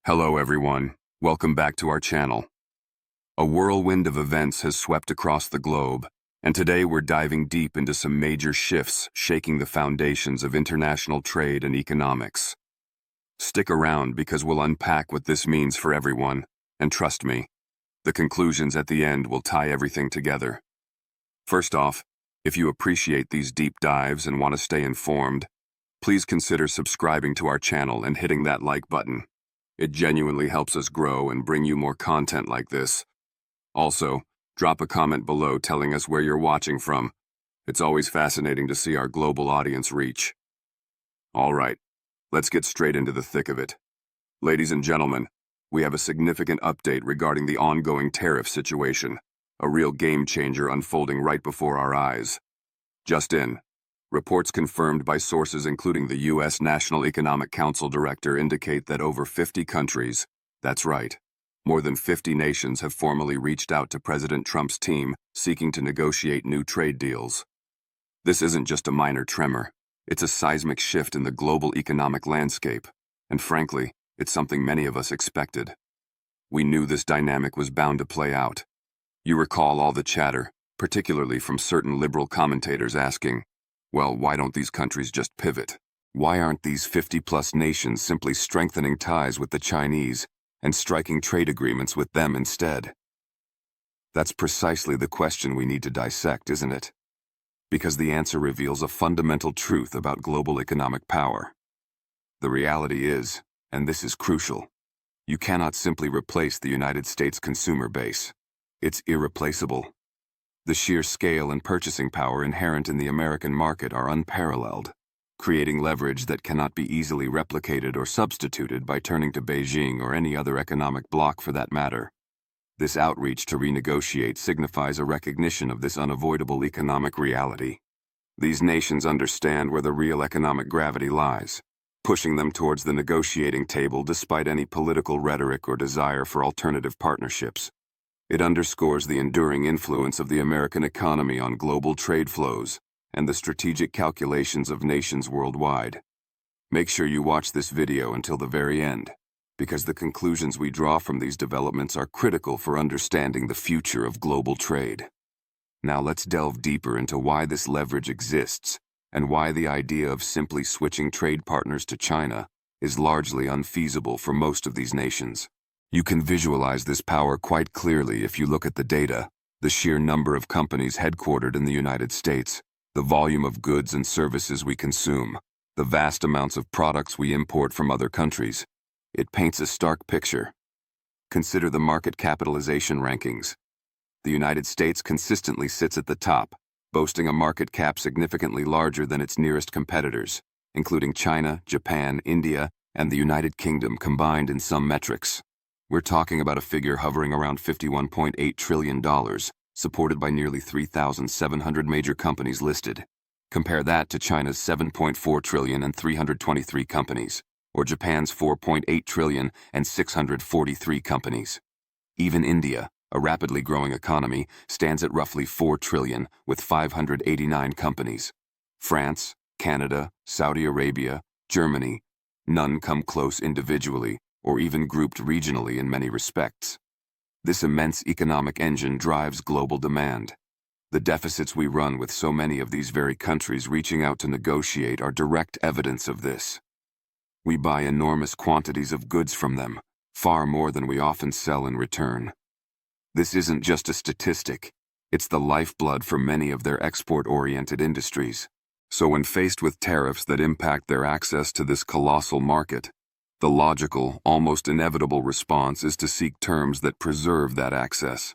Hello everyone, welcome back to our channel. A whirlwind of events has swept across the globe, and today we're diving deep into some major shifts shaking the foundations of international trade and economics. Stick around because we'll unpack what this means for everyone, and trust me, the conclusions at the end will tie everything together. First off, if you appreciate these deep dives and want to stay informed, please consider subscribing to our channel and hitting that like button. It genuinely helps us grow and bring you more content like this. Also, drop a comment below telling us where you're watching from. It's always fascinating to see our global audience reach. All right, let's get straight into the thick of it. Ladies and gentlemen, we have a significant update regarding the ongoing tariff situation, a real game changer unfolding right before our eyes. Just in, reports confirmed by sources including the U.S. National Economic Council director indicate that over 50 countries, that's right, more than 50 nations have formally reached out to President Trump's team seeking to negotiate new trade deals. This isn't just a minor tremor, it's a seismic shift in the global economic landscape, and frankly, it's something many of us expected. We knew this dynamic was bound to play out. You recall all the chatter, particularly from certain liberal commentators asking, well, why don't these countries just pivot? Why aren't these 50-plus nations simply strengthening ties with the Chinese and striking trade agreements with them instead? That's precisely the question we need to dissect, isn't it? Because the answer reveals a fundamental truth about global economic power. The reality is, and this is crucial, you cannot simply replace the United States consumer base. It's irreplaceable. The sheer scale and purchasing power inherent in the American market are unparalleled, creating leverage that cannot be easily replicated or substituted by turning to Beijing or any other economic bloc for that matter. This outreach to renegotiate signifies a recognition of this unavoidable economic reality. These nations understand where the real economic gravity lies, pushing them towards the negotiating table despite any political rhetoric or desire for alternative partnerships. It underscores the enduring influence of the American economy on global trade flows and the strategic calculations of nations worldwide. Make sure you watch this video until the very end, because the conclusions we draw from these developments are critical for understanding the future of global trade. Now let's delve deeper into why this leverage exists and why the idea of simply switching trade partners to China is largely unfeasible for most of these nations. You can visualize this power quite clearly if you look at the data, the sheer number of companies headquartered in the United States, the volume of goods and services we consume, the vast amounts of products we import from other countries. It paints a stark picture. Consider the market capitalization rankings. The United States consistently sits at the top, boasting a market cap significantly larger than its nearest competitors, including China, Japan, India, and the United Kingdom combined in some metrics. We're talking about a figure hovering around $51.8 trillion, supported by nearly 3,700 major companies listed. Compare that to China's $7.4 trillion and 323 companies, or Japan's $4.8 trillion and 643 companies. Even India, a rapidly growing economy, stands at roughly $4 trillion with 589 companies. France, Canada, Saudi Arabia, Germany, none come close individually, or even grouped regionally in many respects. This immense economic engine drives global demand. The deficits we run with so many of these very countries reaching out to negotiate are direct evidence of this. We buy enormous quantities of goods from them, far more than we often sell in return. This isn't just a statistic, it's the lifeblood for many of their export-oriented industries. So when faced with tariffs that impact their access to this colossal market, the logical, almost inevitable response is to seek terms that preserve that access.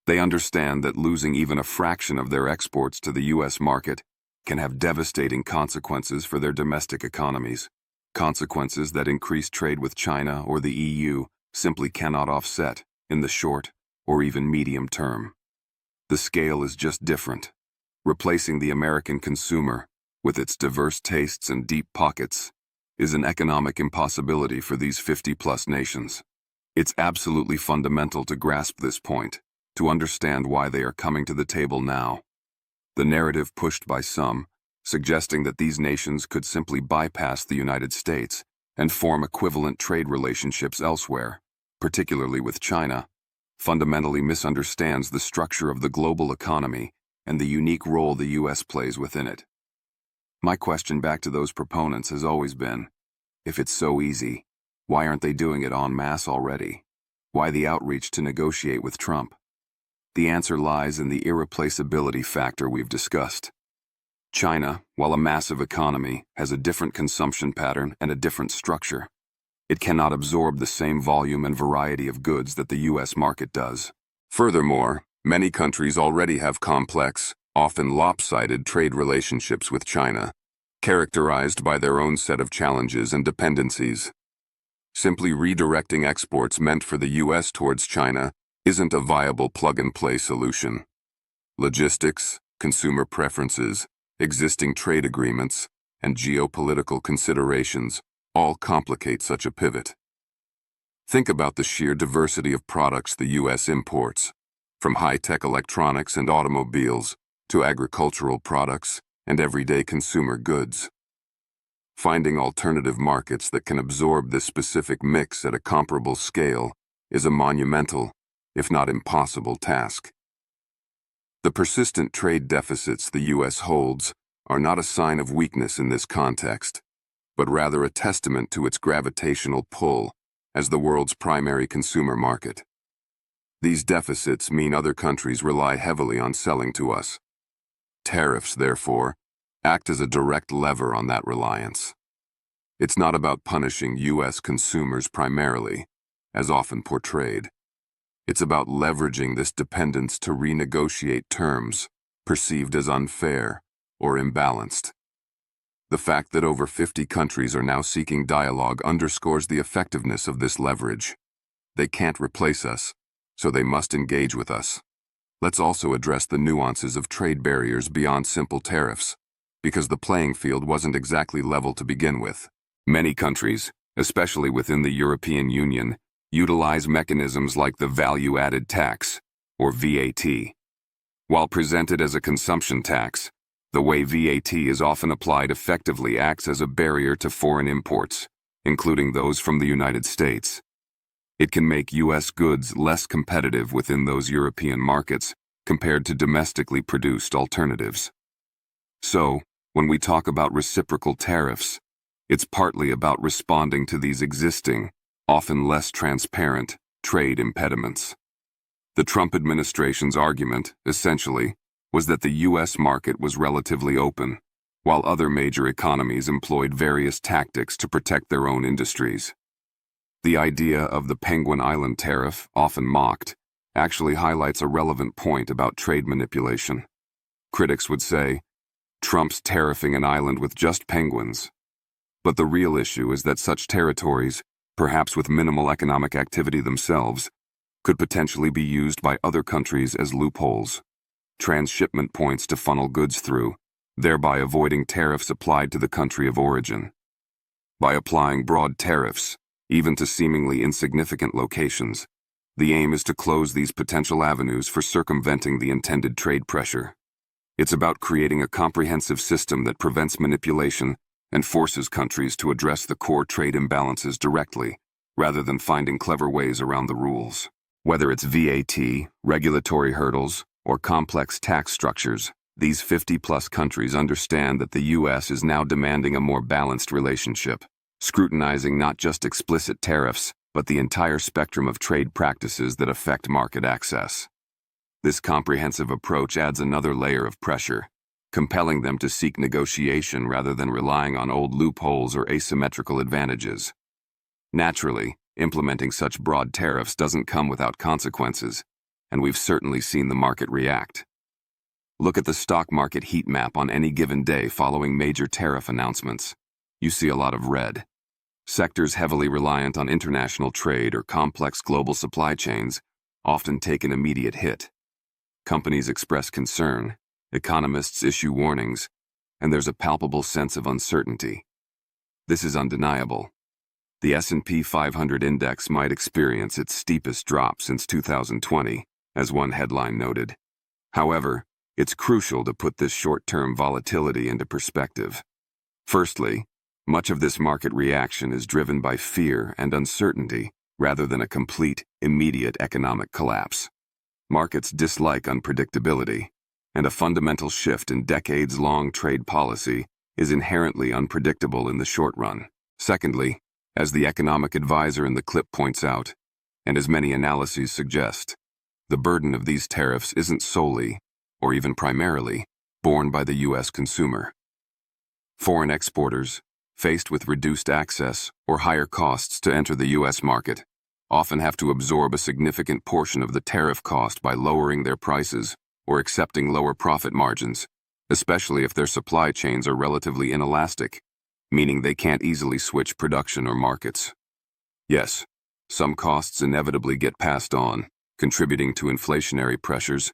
They understand that losing even a fraction of their exports to the U.S. market can have devastating consequences for their domestic economies, consequences that increased trade with China or the EU simply cannot offset in the short or even medium term. The scale is just different. Replacing the American consumer, with its diverse tastes and deep pockets, is an economic impossibility for these 50-plus nations. It's absolutely fundamental to grasp this point, to understand why they are coming to the table now. The narrative pushed by some, suggesting that these nations could simply bypass the United States and form equivalent trade relationships elsewhere, particularly with China, fundamentally misunderstands the structure of the global economy and the unique role the U.S. plays within it. My question back to those proponents has always been, if it's so easy, why aren't they doing it en masse already? Why the outreach to negotiate with Trump? The answer lies in the irreplaceability factor we've discussed. China, while a massive economy, has a different consumption pattern and a different structure. It cannot absorb the same volume and variety of goods that the U.S. market does. Furthermore, many countries already have complex, often lopsided trade relationships with China, characterized by their own set of challenges and dependencies. Simply redirecting exports meant for the U.S. towards China isn't a viable plug-and-play solution. Logistics, consumer preferences, existing trade agreements, and geopolitical considerations all complicate such a pivot. Think about the sheer diversity of products the U.S. imports, from high-tech electronics and automobiles to agricultural products and everyday consumer goods. Finding alternative markets that can absorb this specific mix at a comparable scale is a monumental, if not impossible, task. The persistent trade deficits the U.S. holds are not a sign of weakness in this context, but rather a testament to its gravitational pull as the world's primary consumer market. These deficits mean other countries rely heavily on selling to us. Tariffs, therefore, act as a direct lever on that reliance. It's not about punishing U.S. consumers primarily, as often portrayed. It's about leveraging this dependence to renegotiate terms perceived as unfair or imbalanced. The fact that over 50 countries are now seeking dialogue underscores the effectiveness of this leverage. They can't replace us, so they must engage with us. Let's also address the nuances of trade barriers beyond simple tariffs, because the playing field wasn't exactly level to begin with. Many countries, especially within the European Union, utilize mechanisms like the value-added tax, or VAT. While presented as a consumption tax, the way VAT is often applied effectively acts as a barrier to foreign imports, including those from the United States. It can make U.S. goods less competitive within those European markets compared to domestically produced alternatives. So, when we talk about reciprocal tariffs, it's partly about responding to these existing, often less transparent, trade impediments. The Trump administration's argument, essentially, was that the U.S. market was relatively open, while other major economies employed various tactics to protect their own industries. The idea of the Penguin Island tariff, often mocked, actually highlights a relevant point about trade manipulation. Critics would say, Trump's tariffing an island with just penguins. But the real issue is that such territories, perhaps with minimal economic activity themselves, could potentially be used by other countries as loopholes, transshipment points to funnel goods through, thereby avoiding tariffs applied to the country of origin. By applying broad tariffs, even to seemingly insignificant locations, the aim is to close these potential avenues for circumventing the intended trade pressure. It's about creating a comprehensive system that prevents manipulation and forces countries to address the core trade imbalances directly, rather than finding clever ways around the rules. Whether it's VAT, regulatory hurdles, or complex tax structures, these 50-plus countries understand that the U.S. is now demanding a more balanced relationship, scrutinizing not just explicit tariffs, but the entire spectrum of trade practices that affect market access. This comprehensive approach adds another layer of pressure, compelling them to seek negotiation rather than relying on old loopholes or asymmetrical advantages. Naturally, implementing such broad tariffs doesn't come without consequences, and we've certainly seen the market react. Look at the stock market heat map on any given day following major tariff announcements. You see a lot of red. Sectors heavily reliant on international trade or complex global supply chains often take an immediate hit. Companies express concern, economists issue warnings, and there's a palpable sense of uncertainty. This is undeniable. The S&P 500 index might experience its steepest drop since 2020, as one headline noted. However, it's crucial to put this short-term volatility into perspective. Firstly, Much of this market reaction is driven by fear and uncertainty rather than a complete, immediate economic collapse. Markets dislike unpredictability, and a fundamental shift in decades-long trade policy is inherently unpredictable in the short run. Secondly, as the economic advisor in the clip points out, and as many analyses suggest, the burden of these tariffs isn't solely, or even primarily, borne by the U.S. consumer. Foreign exporters, faced with reduced access or higher costs to enter the U.S. market, often have to absorb a significant portion of the tariff cost by lowering their prices or accepting lower profit margins, especially if their supply chains are relatively inelastic, meaning they can't easily switch production or markets. Yes, some costs inevitably get passed on, contributing to inflationary pressures,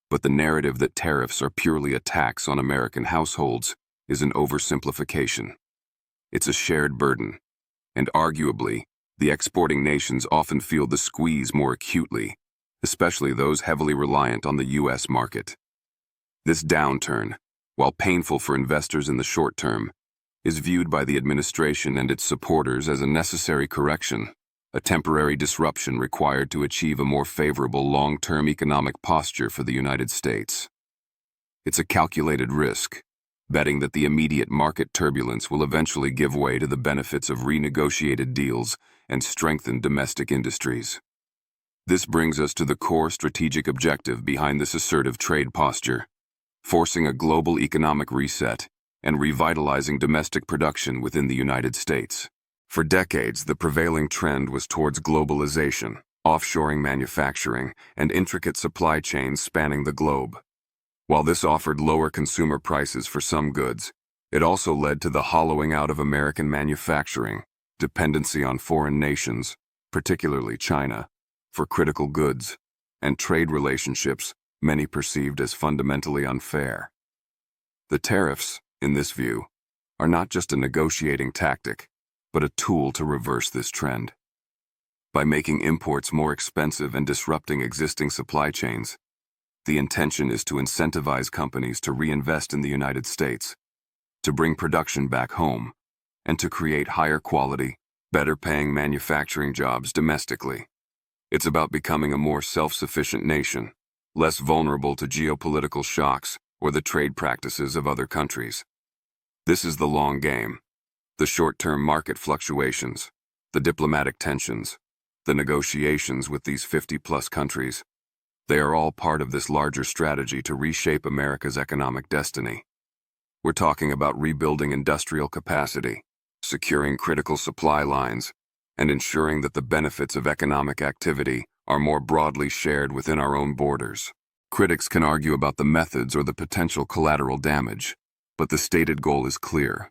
but the narrative that tariffs are purely a tax on American households is an oversimplification. It's a shared burden, and arguably, the exporting nations often feel the squeeze more acutely, especially those heavily reliant on the U.S. market. This downturn, while painful for investors in the short term, is viewed by the administration and its supporters as a necessary correction, a temporary disruption required to achieve a more favorable long-term economic posture for the United States. It's a calculated risk, betting that the immediate market turbulence will eventually give way to the benefits of renegotiated deals and strengthened domestic industries. This brings us to the core strategic objective behind this assertive trade posture: forcing a global economic reset and revitalizing domestic production within the United States. For decades, the prevailing trend was towards globalization, offshoring manufacturing, and intricate supply chains spanning the globe. While this offered lower consumer prices for some goods, it also led to the hollowing out of American manufacturing, dependency on foreign nations, particularly China, for critical goods, and trade relationships many perceived as fundamentally unfair. The tariffs, in this view, are not just a negotiating tactic, but a tool to reverse this trend. By making imports more expensive and disrupting existing supply chains, the intention is to incentivize companies to reinvest in the United States, to bring production back home, and to create higher quality, better-paying manufacturing jobs domestically. It's about becoming a more self-sufficient nation, less vulnerable to geopolitical shocks or the trade practices of other countries. This is the long game. The short-term market fluctuations, the diplomatic tensions, the negotiations with these 50-plus countries, they are all part of this larger strategy to reshape America's economic destiny. We're talking about rebuilding industrial capacity, securing critical supply lines, and ensuring that the benefits of economic activity are more broadly shared within our own borders. Critics can argue about the methods or the potential collateral damage, but the stated goal is clear: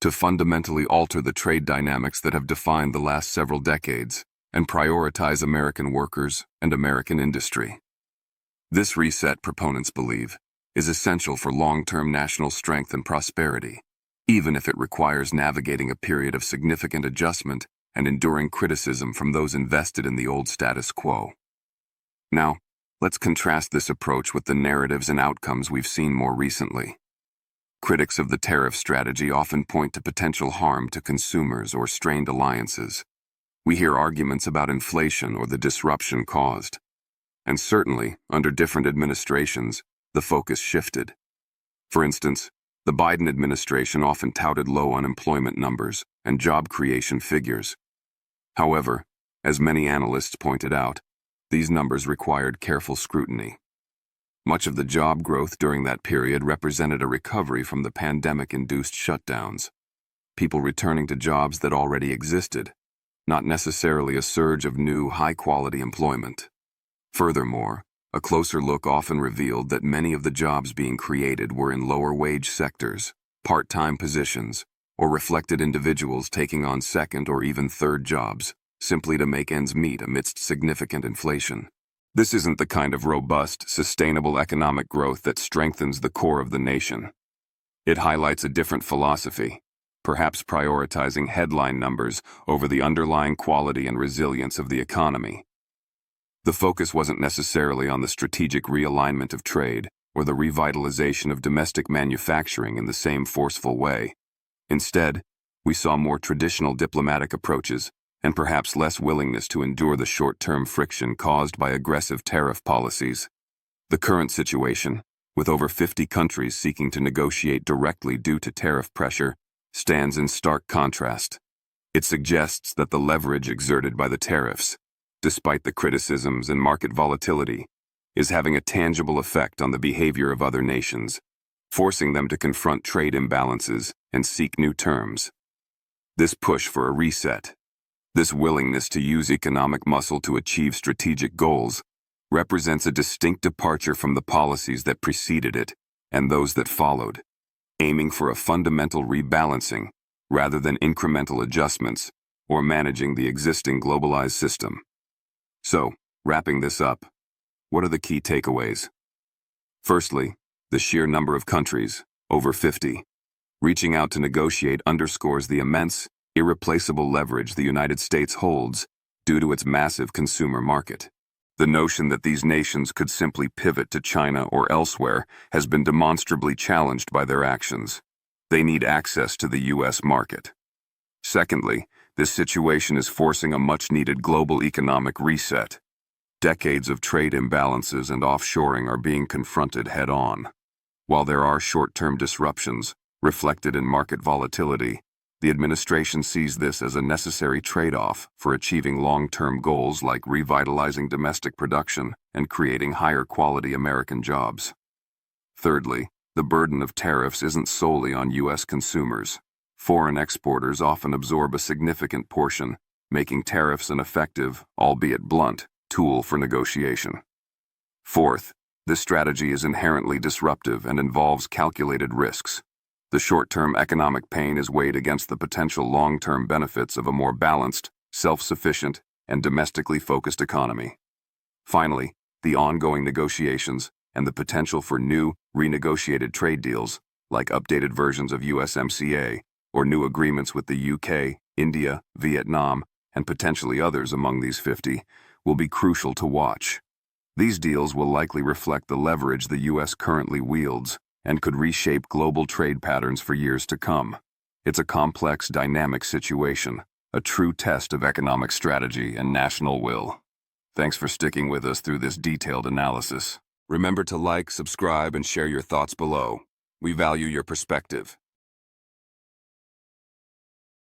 to fundamentally alter the trade dynamics that have defined the last several decades and prioritize American workers and American industry. This reset, proponents believe, is essential for long-term national strength and prosperity, even if it requires navigating a period of significant adjustment and enduring criticism from those invested in the old status quo. Now, let's contrast this approach with the narratives and outcomes we've seen more recently. Critics of the tariff strategy often point to potential harm to consumers or strained alliances. We hear arguments about inflation or the disruption caused. And certainly, under different administrations, the focus shifted. For instance, the Biden administration often touted low unemployment numbers and job creation figures. However, as many analysts pointed out, these numbers required careful scrutiny. Much of the job growth during that period represented a recovery from the pandemic-induced shutdowns, people returning to jobs that already existed, not necessarily a surge of new, high-quality employment. Furthermore, a closer look often revealed that many of the jobs being created were in lower-wage sectors, part-time positions, or reflected individuals taking on second or even third jobs, simply to make ends meet amidst significant inflation. This isn't the kind of robust, sustainable economic growth that strengthens the core of the nation. It highlights a different philosophy, perhaps prioritizing headline numbers over the underlying quality and resilience of the economy. The focus wasn't necessarily on the strategic realignment of trade or the revitalization of domestic manufacturing in the same forceful way. Instead, we saw more traditional diplomatic approaches and perhaps less willingness to endure the short-term friction caused by aggressive tariff policies. The current situation, with over 50 countries seeking to negotiate directly due to tariff pressure, stands in stark contrast. It suggests that the leverage exerted by the tariffs, despite the criticisms and market volatility, is having a tangible effect on the behavior of other nations, forcing them to confront trade imbalances and seek new terms. This push for a reset, this willingness to use economic muscle to achieve strategic goals, represents a distinct departure from the policies that preceded it and those that followed, aiming for a fundamental rebalancing rather than incremental adjustments or managing the existing globalized system. So, wrapping this up, what are the key takeaways? Firstly, the sheer number of countries, over 50, reaching out to negotiate underscores the immense, irreplaceable leverage the United States holds due to its massive consumer market. The notion that these nations could simply pivot to China or elsewhere has been demonstrably challenged by their actions. They need access to the U.S. market. Secondly, this situation is forcing a much-needed global economic reset. Decades of trade imbalances and offshoring are being confronted head-on. While there are short-term disruptions, reflected in market volatility, the administration sees this as a necessary trade-off for achieving long-term goals like revitalizing domestic production and creating higher-quality American jobs. Thirdly, the burden of tariffs isn't solely on U.S. consumers. Foreign exporters often absorb a significant portion, making tariffs an effective, albeit blunt, tool for negotiation. Fourth, this strategy is inherently disruptive and involves calculated risks. The short-term economic pain is weighed against the potential long-term benefits of a more balanced, self-sufficient, and domestically focused economy. Finally, the ongoing negotiations and the potential for new, renegotiated trade deals, like updated versions of USMCA, or new agreements with the UK, India, Vietnam, and potentially others among these 50, will be crucial to watch. These deals will likely reflect the leverage the U.S. currently wields and could reshape global trade patterns for years to come. It's a complex, dynamic situation, a true test of economic strategy and national will. Thanks for sticking with us through this detailed analysis. Remember to like, subscribe, and share your thoughts below. We value your perspective.